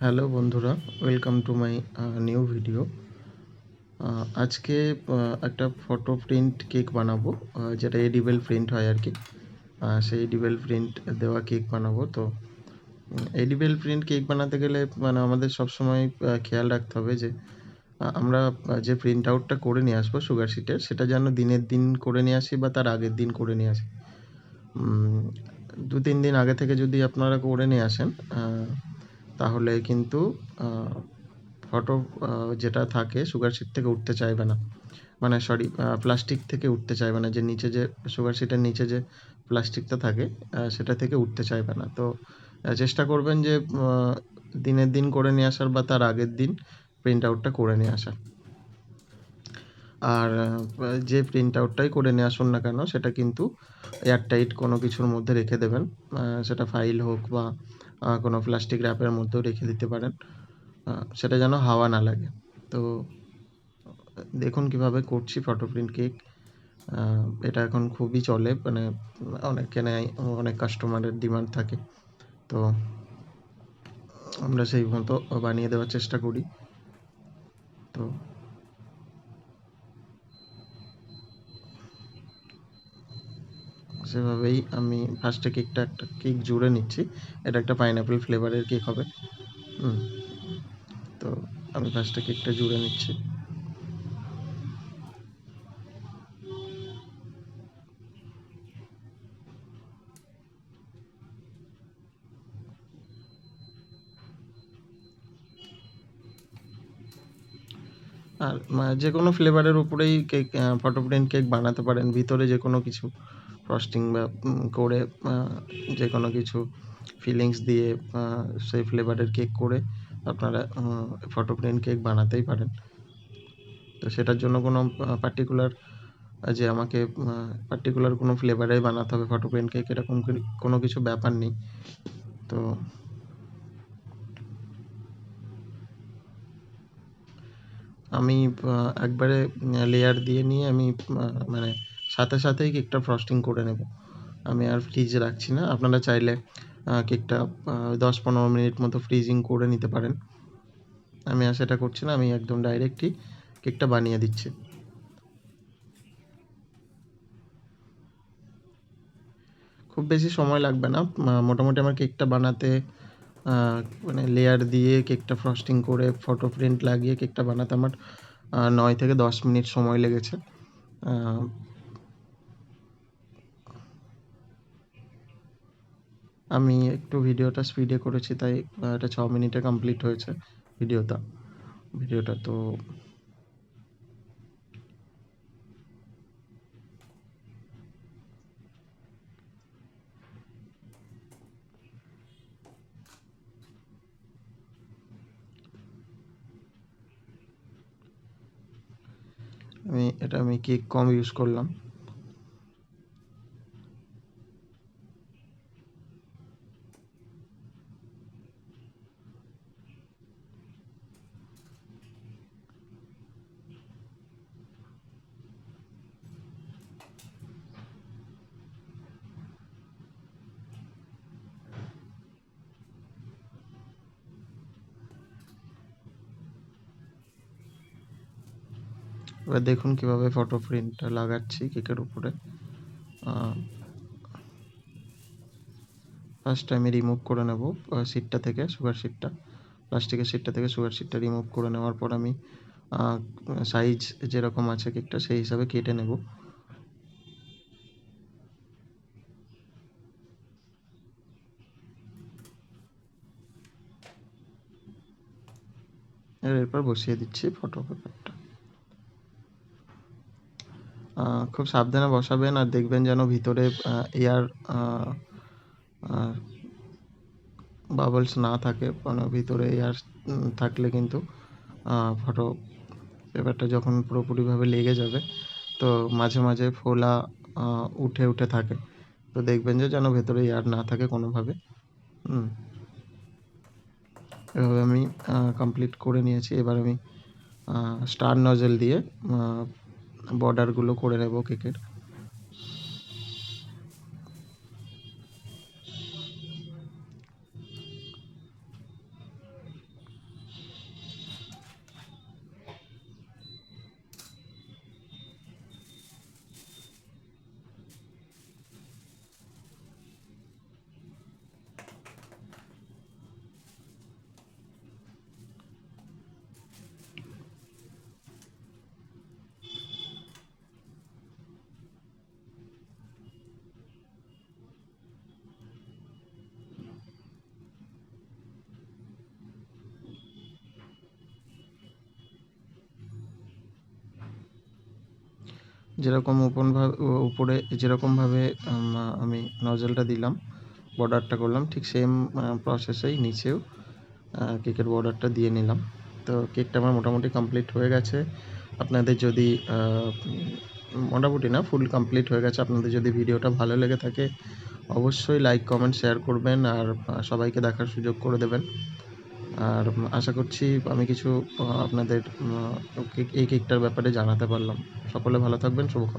Hello বন্ধুরা, welcome to my new video. আজকে একটা ফটো প্রিন্ট কেক বানাবো, যেটা এডিবল প্রিন্ট হয় আর কি। সেই এডিবল প্রিন্ট দেওয়া কেক বানাবো। তো এডিবল প্রিন্ট কেক বানাতে গেলে মানে আমাদের সবসময় খেয়াল রাখতে হবে যে আমরা যে প্রিন্ট আউটটা করে নিয়ে আসবো সুগার শিটের, সেটা যেন দিনের দিন করে নিয়ে আসি বা তার আগের দিন করে নিয়ে আসি। 2-3 দিন আগে থেকে যদি আপনারা করে নিয়ে আসেন, তাহলে কিন্তু ফটো যেটা থাকে সুগার শিট থেকে উঠতে চাইবে না। মানে সরি, প্লাস্টিক থেকে উঠতে চাইবে না। যে নিচে যে সুগার শিটের নিচে যে প্লাস্টিকটা থাকে, সেটা থেকে উঠতে চাইবে না। তো চেষ্টা করবেন যে দিনের দিন করে নিয়ে আসার বা তার আগের দিন প্রিন্ট আউটটা করে নিয়ে আসার। আর যে প্রিন্ট আউটটাই করে নিয়ে আসুন না কেন, সেটা কিন্তু এয়ারটাইট কোনো কিছুর মধ্যে রেখে দেবেন। সেটা ফাইল হোক বা কোনো প্লাস্টিক র্যাপের মধ্যেও রেখে দিতে পারেন। সেটা যেন হাওয়া না লাগে। তো দেখুন কিভাবে করছি ফটো প্রিন্ট কেক। এটা এখন খুবই চলে, মানে অনেকে নেয়, অনেক কাস্টমারের ডিমান্ড থাকে। তো আমরা সেই মতো বানিয়ে দেওয়ার চেষ্টা করি। তো সেভাবেই আমি ফার্স্টে একটা কেক জুড়ে নিচ্ছি। এটা একটা পাইনঅ্যাপেল ফ্লেভারের কেক হবে। হুম, তো আমি ফার্স্টে কেকটা জুড়ে নিচ্ছি। আর যে কোনো ফ্লেভারের উপরেই কেক, ফটো প্রিন্ট কেক বানাতে পারেন। ভিতরে যে কোনো কিছু ফ্রস্টিং বা করে, যে কোনো কিছু ফিলিংস দিয়ে সেই ফ্লেভারের কেক করে আপনারা ফটো প্রিন্ট কেক বানাতেই পারেন। তো সেটার জন্য কোনো পার্টিকুলার যে আমাকে পার্টিকুলার কোনো ফ্লেভারে বানাতে হবে ফটো প্রিন্ট কেক, এরকম কোনো কিছু ব্যাপার নেই। তো আমি একবারে লেয়ার দিয়ে নিয়ে আমি মানে সাথে সাথেই কেকটা ফ্রস্টিং করে নেব। আমি আর ফ্রিজে রাখছি না। আপনারা চাইলে কেকটা 10-15 মিনিট মতো ফ্রিজিং করে নিতে পারেন। আমি আর সেটা করছি না। আমি একদম ডাইরেক্টই কেকটা বানিয়ে দিচ্ছি। খুব বেশি সময় লাগবে না। মোটামুটি আমার কেকটা বানাতে, মানে লেয়ার দিয়ে কেকটা ফ্রস্টিং করে ফটো প্রিন্ট লাগিয়ে কেকটা বানাতে আমার 9 থেকে 10 মিনিট সময় লেগেছে। আমি একটু ভিডিওটা স্পিডে করেছি, তাই এটা 6 মিনিটে কমপ্লিট হয়েছে ভিডিওটা। তো আমি কেক কম ইউজ করলাম। এবার দেখুন কিভাবে ফটো প্রিন্টটা লাগাচ্ছি কেকের উপরে। ফার্স্ট আমি রিমুভ করে নেব শিটটা থেকে, সুগার শিটটা, প্লাস্টিকের শিটটা থেকে সুগার শিটটা রিমুভ করে নেওয়ার পর আমি সাইজ যেরকম আছে কেকটা সেই হিসাবে কেটে নেব। এরপর বসিয়ে দিচ্ছি ফটো পেপারটা। খুব সাবধানে বসাবেন আর দেখবেন যেন ভিতরে এয়ার বাবলস না থাকে। মানে ভিতরে এয়ার থাকলে কিন্তু ফটো পেপারটা যখন পুরোপুরিভাবে লেগে যাবে, তো মাঝে মাঝে ফোলা উঠে উঠে থাকে। তো দেখবেন যে যেন ভেতরে এয়ার না থাকে কোনোভাবে। এভাবে আমি কমপ্লিট করে নিয়েছি। এবার আমি স্টার নজেল দিয়ে বর্ডারগুলো করে নেব কেকের। যেরকম উপরে যেরকমভাবে আমি নজলটা দিলাম, বর্ডারটা করলাম, ঠিক সেম প্রসেসেই নিচেও কেকের বর্ডারটা দিয়ে নিলাম। তো কেকটা আমার মোটামুটি কমপ্লিট হয়ে গেছে। আপনাদের যদি মোটামুটি না, ফুল কমপ্লিট হয়ে গেছে। আপনাদের যদি ভিডিওটা ভালো লেগে থাকে অবশ্যই লাইক, কমেন্ট, শেয়ার করবেন আর সবাইকে দেখার সুযোগ করে দেবেন। আর আশা করছি আমি কিছু আপনাদের এই কেকটার ব্যাপারে জানাতে পারলাম। সকলে ভালো থাকবেন। শুভকামনা।